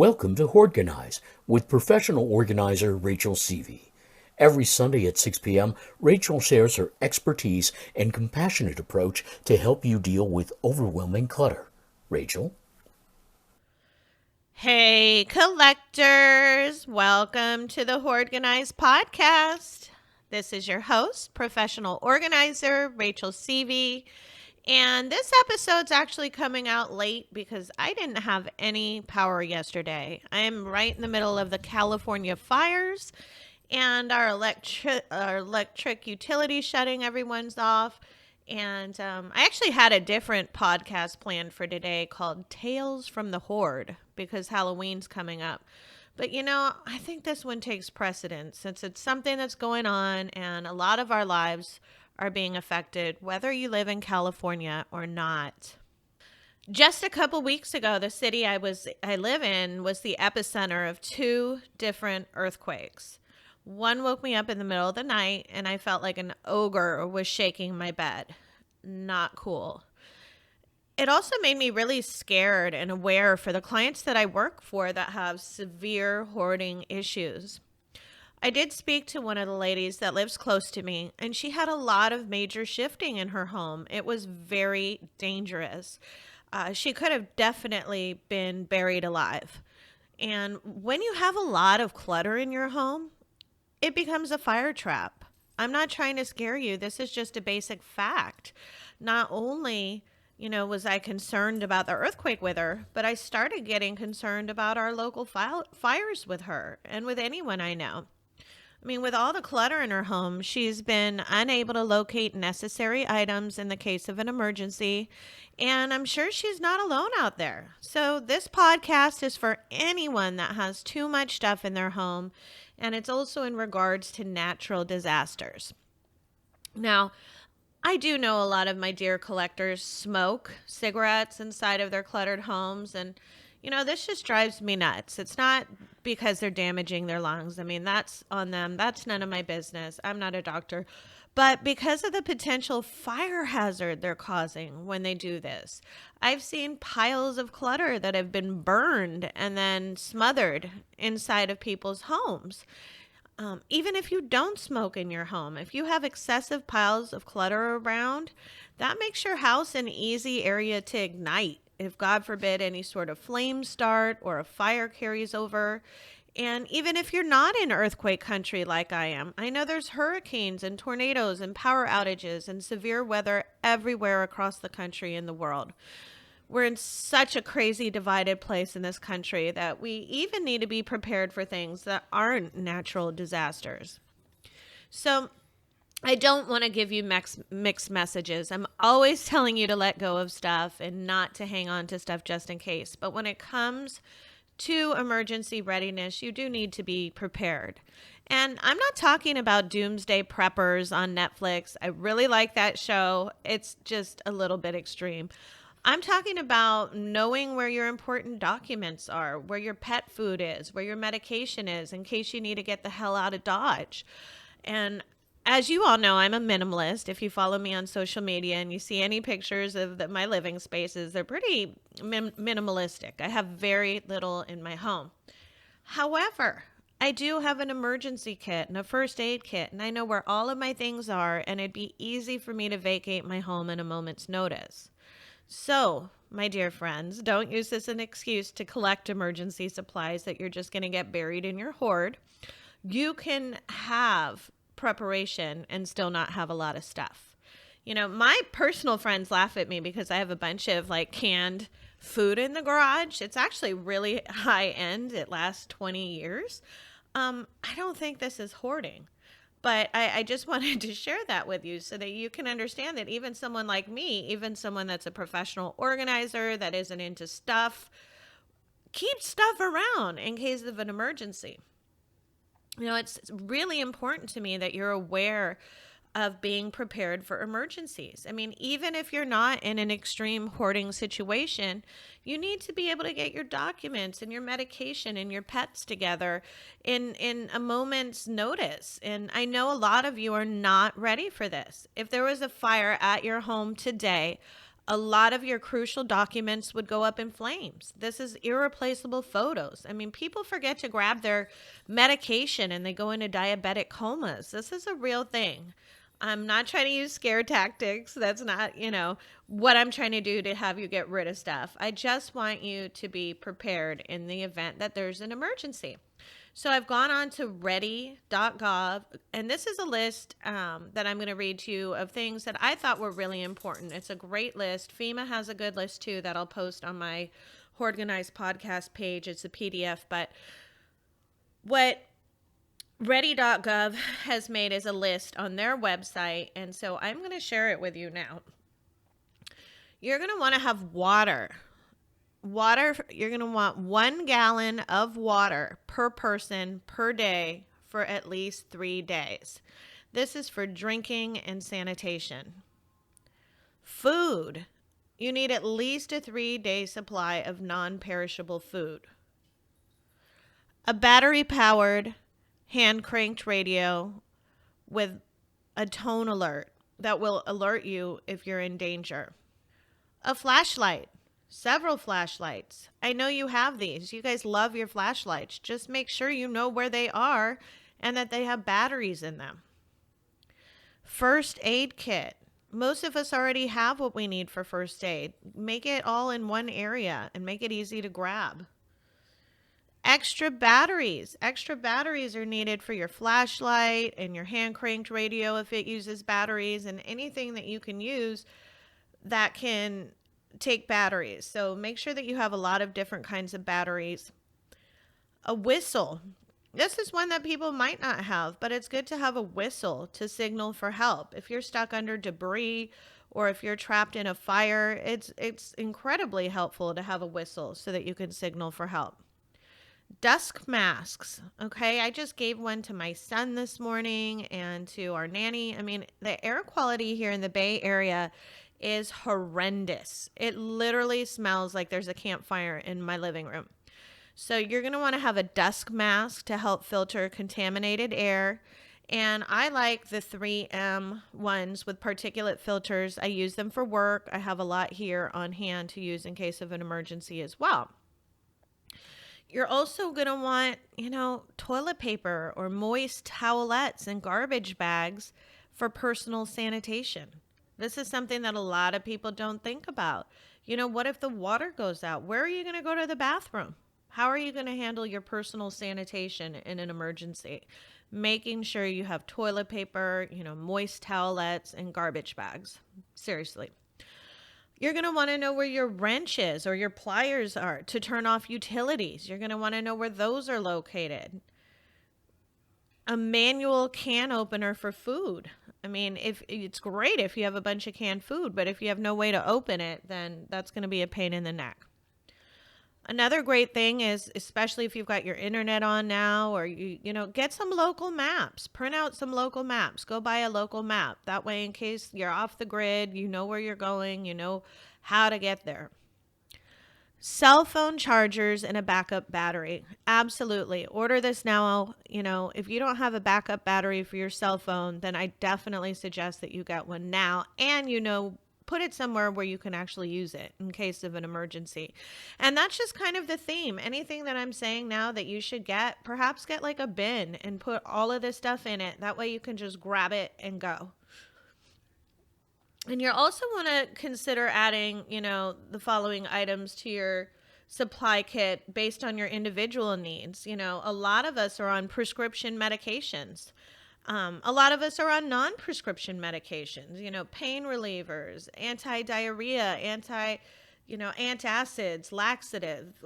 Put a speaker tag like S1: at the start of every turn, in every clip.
S1: Welcome to Hoardganize with professional organizer Rachel Seavey. Every Sunday at 6 p.m., Rachel shares her expertise and compassionate approach to help you deal with overwhelming clutter. Rachel?
S2: Hey, collectors! Welcome to the Hoardganize podcast. This is your host, professional organizer Rachel Seavey. And this episode's actually coming out late because I didn't have any power yesterday. I am right in the middle of the California fires, and our electric utility shutting everyone's off. And I actually had a different podcast planned for today called Tales from the Hoard because Halloween's coming up. But I think this one takes precedence since it's something that's going on and a lot of our lives are being affected, whether you live in California or not. Just a couple weeks ago, the city I live in was the epicenter of two different earthquakes. One woke me up in the middle of the night and I felt like an ogre was shaking my bed. Not cool. It also made me really scared and aware for the clients that I work for that have severe hoarding issues. I did speak to one of the ladies that lives close to me, and she had a lot of major shifting in her home. It was very dangerous. She could have definitely been buried alive. And when you have a lot of clutter in your home, it becomes a fire trap. I'm not trying to scare you. This is just a basic fact. Not only, was I concerned about the earthquake with her, but I started getting concerned about our local fires with her and with anyone I know. I mean, with all the clutter in her home, she's been unable to locate necessary items in the case of an emergency, and I'm sure she's not alone out there. So this podcast is for anyone that has too much stuff in their home, and it's also in regards to natural disasters. Now, I do know a lot of my dear collectors smoke cigarettes inside of their cluttered homes, and this just drives me nuts. It's not because they're damaging their lungs. I mean, that's on them. That's none of my business. I'm not a doctor. But because of the potential fire hazard they're causing when they do this, I've seen piles of clutter that have been burned and then smothered inside of people's homes. Even if you don't smoke in your home, if you have excessive piles of clutter around, that makes your house an easy area to ignite. If God forbid any sort of flame start or a fire carries over. And even if you're not in earthquake country like I am, I know there's hurricanes and tornadoes and power outages and severe weather everywhere across the country and the world. We're in such a crazy divided place in this country that we even need to be prepared for things that aren't natural disasters. So I don't want to give you mixed messages. I'm always telling you to let go of stuff and not to hang on to stuff just in case. But when it comes to emergency readiness, you do need to be prepared. And I'm not talking about doomsday preppers on Netflix. I really like that show. It's just a little bit extreme. I'm talking about knowing where your important documents are, where your pet food is, where your medication is in case you need to get the hell out of Dodge. And as you all know, I'm a minimalist. If you follow me on social media and you see any pictures of my living spaces, they're pretty minimalistic. I have very little in my home. However, I do have an emergency kit and a first aid kit, and I know where all of my things are, and it'd be easy for me to vacate my home in a moment's notice. So, my dear friends, don't use this as an excuse to collect emergency supplies that you're just going to get buried in your hoard. You can have preparation and still not have a lot of stuff. My personal friends laugh at me because I have a bunch of canned food in the garage. It's actually really high end. It lasts 20 years. I don't think this is hoarding, but I just wanted to share that with you so that you can understand that even someone like me, even someone that's a professional organizer that isn't into stuff, keeps stuff around in case of an emergency. It's really important to me that you're aware of being prepared for emergencies. I mean, even if you're not in an extreme hoarding situation, you need to be able to get your documents and your medication and your pets together in a moment's notice. And I know a lot of you are not ready for this. If there was a fire at your home today, A lot of your crucial documents would go up in flames. This is irreplaceable photos. I mean, people forget to grab their medication and they go into diabetic comas. This is a real thing. I'm not trying to use scare tactics. That's not, what I'm trying to do to have you get rid of stuff. I just want you to be prepared in the event that there's an emergency. So I've gone on to ready.gov, and this is a list that I'm going to read to you of things that I thought were really important. It's a great list. FEMA has a good list too that I'll post on my Hoardganize podcast page. It's a PDF, but what ready.gov has made is a list on their website, and so I'm going to share it with you now. You're going to want to have water. You're going to want 1 gallon of water per person per day for at least 3 days. This is for drinking and sanitation. Food. You need at least a 3-day supply of non-perishable food. A battery-powered, hand-cranked radio with a tone alert that will alert you if you're in danger. A flashlight. Several flashlights. I know you have these. You guys love your flashlights. Just make sure you know where they are and that they have batteries in them. First aid kit. Most of us already have what we need for first aid. Make it all in one area and make it easy to grab. Extra batteries. Extra batteries are needed for your flashlight and your hand cranked radio if it uses batteries, and anything that you can use that can take batteries. So make sure that you have a lot of different kinds of batteries. A whistle. This is one that people might not have, but it's good to have a whistle to signal for help. If you're stuck under debris or if you're trapped in a fire, it's incredibly helpful to have a whistle so that you can signal for help. Dusk masks. Okay, I just gave one to my son this morning and to our nanny. I mean, the air quality here in the Bay Area is horrendous. It literally smells like there's a campfire in my living room. So you're going to want to have a dusk mask to help filter contaminated air. And I like the 3M ones with particulate filters. I use them for work. I have a lot here on hand to use in case of an emergency as well. You're also going to want, toilet paper or moist towelettes and garbage bags for personal sanitation. This is something that a lot of people don't think about. What if the water goes out? Where are you going to go to the bathroom? How are you going to handle your personal sanitation in an emergency? Making sure you have toilet paper, moist towelettes, and garbage bags. Seriously. You're going to want to know where your wrenches or your pliers are to turn off utilities. You're going to want to know where those are located. A manual can opener for food. I mean, if it's great if you have a bunch of canned food, but if you have no way to open it, then that's going to be a pain in the neck. Another great thing is, especially if you've got your internet on now, or get some local maps. Print out some local maps. Go buy a local map. That way, in case you're off the grid, you know where you're going, you know how to get there. Cell phone chargers and a backup battery. Absolutely. Order this now. If you don't have a backup battery for your cell phone, then I definitely suggest that you get one now. And, put it somewhere where you can actually use it in case of an emergency. And that's just kind of the theme. Anything that I'm saying now that you should get, perhaps get like a bin and put all of this stuff in it. That way you can just grab it and go. And you also want to consider adding, the following items to your supply kit based on your individual needs. A lot of us are on prescription medications. A lot of us are on non-prescription medications, pain relievers, anti-diarrhea, antacids, laxative,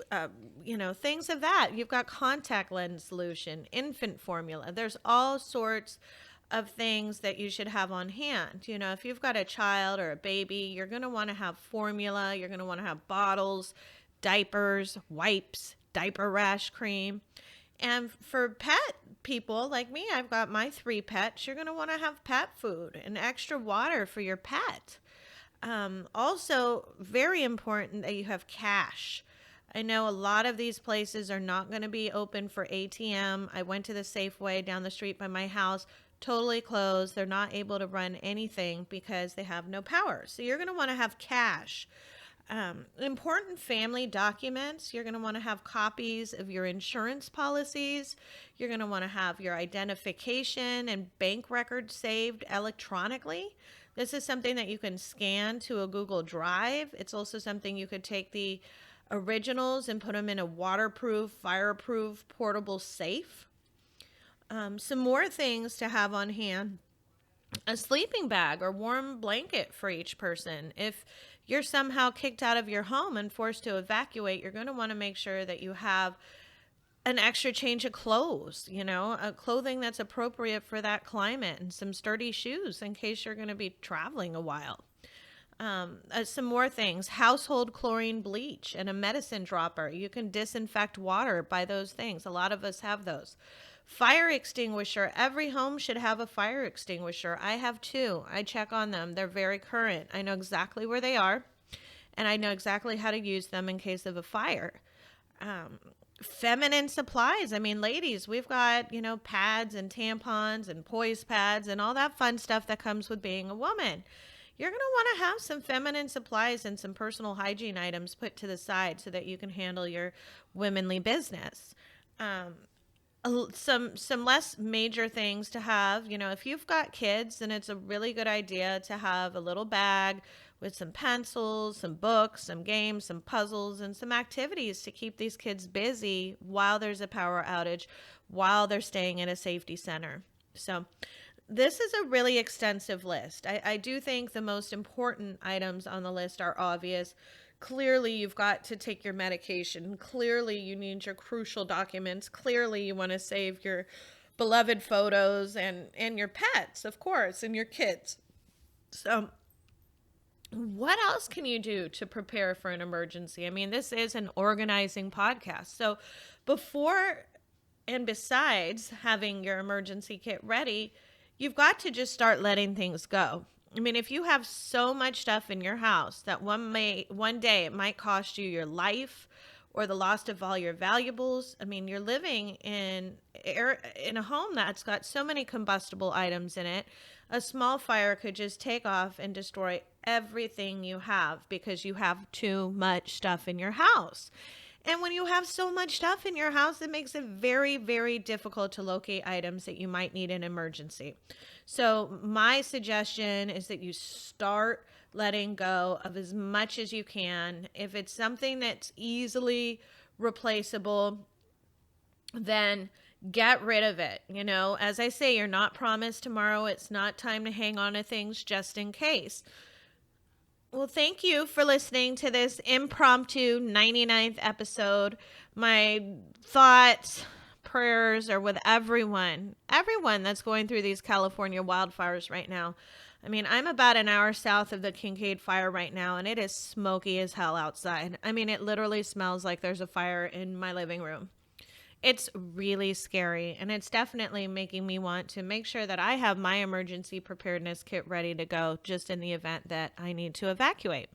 S2: things of that. You've got contact lens solution, infant formula. There's all sorts of things that you should have on hand. If you've got a child or a baby, you're going to want to have formula. You're going to want to have bottles, diapers, wipes, diaper rash cream. And for pet people like me, I've got my 3 pets. You're going to want to have pet food and extra water for your pet. Also, very important that you have cash. I know a lot of these places are not going to be open for ATM. I went to the Safeway down the street by my house, totally closed. They're not able to run anything because they have no power. So you're going to want to have cash. Important family documents. You're going to want to have copies of your insurance policies. You're going to want to have your identification and bank records saved electronically. This is something that you can scan to a Google Drive. It's also something you could take the originals and put them in a waterproof, fireproof, portable safe. Some more things to have on hand: a sleeping bag or warm blanket for each person. If you're somehow kicked out of your home and forced to evacuate, you're going to want to make sure that you have an extra change of clothes, a clothing that's appropriate for that climate, and some sturdy shoes in case you're going to be traveling a while. Some more things: household chlorine bleach and a medicine dropper. You can disinfect water by those things. A lot of us have those. Fire extinguisher. Every home should have a fire extinguisher. I have two. I check on them. They're very current. I know exactly where they are, and I know exactly how to use them in case of a fire. Feminine supplies. I mean, ladies, we've got, pads and tampons and poise pads and all that fun stuff that comes with being a woman. You're going to want to have some feminine supplies and some personal hygiene items put to the side so that you can handle your womanly business. Some less major things to have. If you've got kids, then it's a really good idea to have a little bag with some pencils, some books, some games, some puzzles, and some activities to keep these kids busy while there's a power outage, while they're staying in a safety center. So this is a really extensive list. I do think the most important items on the list are obvious. Clearly, you've got to take your medication. Clearly, you need your crucial documents. Clearly, you want to save your beloved photos and your pets, of course, and your kids. So what else can you do to prepare for an emergency? I mean, this is an organizing podcast. So before and besides having your emergency kit ready, you've got to just start letting things go. I mean, if you have so much stuff in your house that one day it might cost you your life or the loss of all your valuables. I mean, you're living in a home that's got so many combustible items in it. A small fire could just take off and destroy everything you have because you have too much stuff in your house. And when you have so much stuff in your house, it makes it very, very difficult to locate items that you might need in an emergency. So my suggestion is that you start letting go of as much as you can. If it's something that's easily replaceable, then get rid of it. As I say, you're not promised tomorrow. It's not time to hang on to things just in case. Well, thank you for listening to this impromptu 99th episode. My thoughts, prayers are with everyone that's going through these California wildfires right now. I mean, I'm about an hour south of the Kincaid fire right now, and it is smoky as hell outside. I mean, it literally smells like there's a fire in my living room. It's really scary, and it's definitely making me want to make sure that I have my emergency preparedness kit ready to go just in the event that I need to evacuate.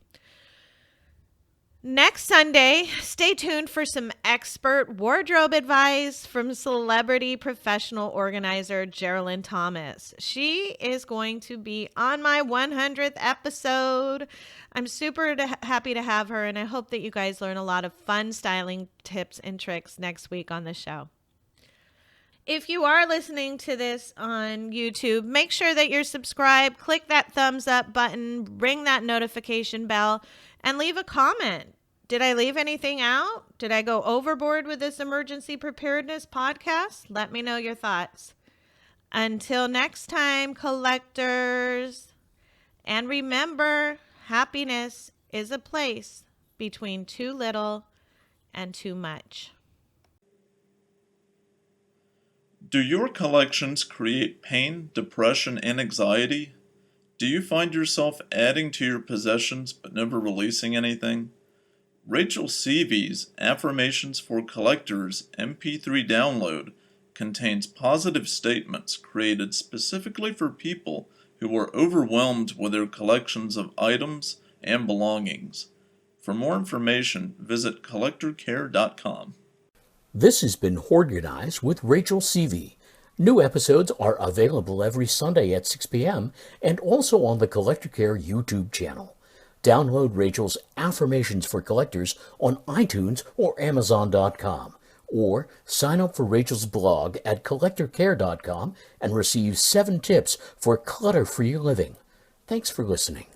S2: Next Sunday, stay tuned for some expert wardrobe advice from celebrity professional organizer Geraldine Thomas. She is going to be on my 100th episode. I'm super happy to have her, and I hope that you guys learn a lot of fun styling tips and tricks next week on the show. If you are listening to this on YouTube, make sure that you're subscribed, click that thumbs up button, ring that notification bell, and leave a comment. Did I leave anything out? Did I go overboard with this emergency preparedness podcast? Let me know your thoughts. Until next time, collectors. And remember, happiness is a place between too little and too much.
S3: Do your collections create pain, depression, and anxiety? Do you find yourself adding to your possessions but never releasing anything? Rachel Seavey's Affirmations for Collectors MP3 download contains positive statements created specifically for people who are overwhelmed with their collections of items and belongings. For more information, visit collectorcare.com.
S1: This has been Hoardganize with Rachel Seavey. New episodes are available every Sunday at 6 p.m. and also on the Collector Care YouTube channel. Download Rachel's Affirmations for Collectors on iTunes or Amazon.com, or sign up for Rachel's blog at collectorcare.com and receive 7 tips for clutter-free living. Thanks for listening.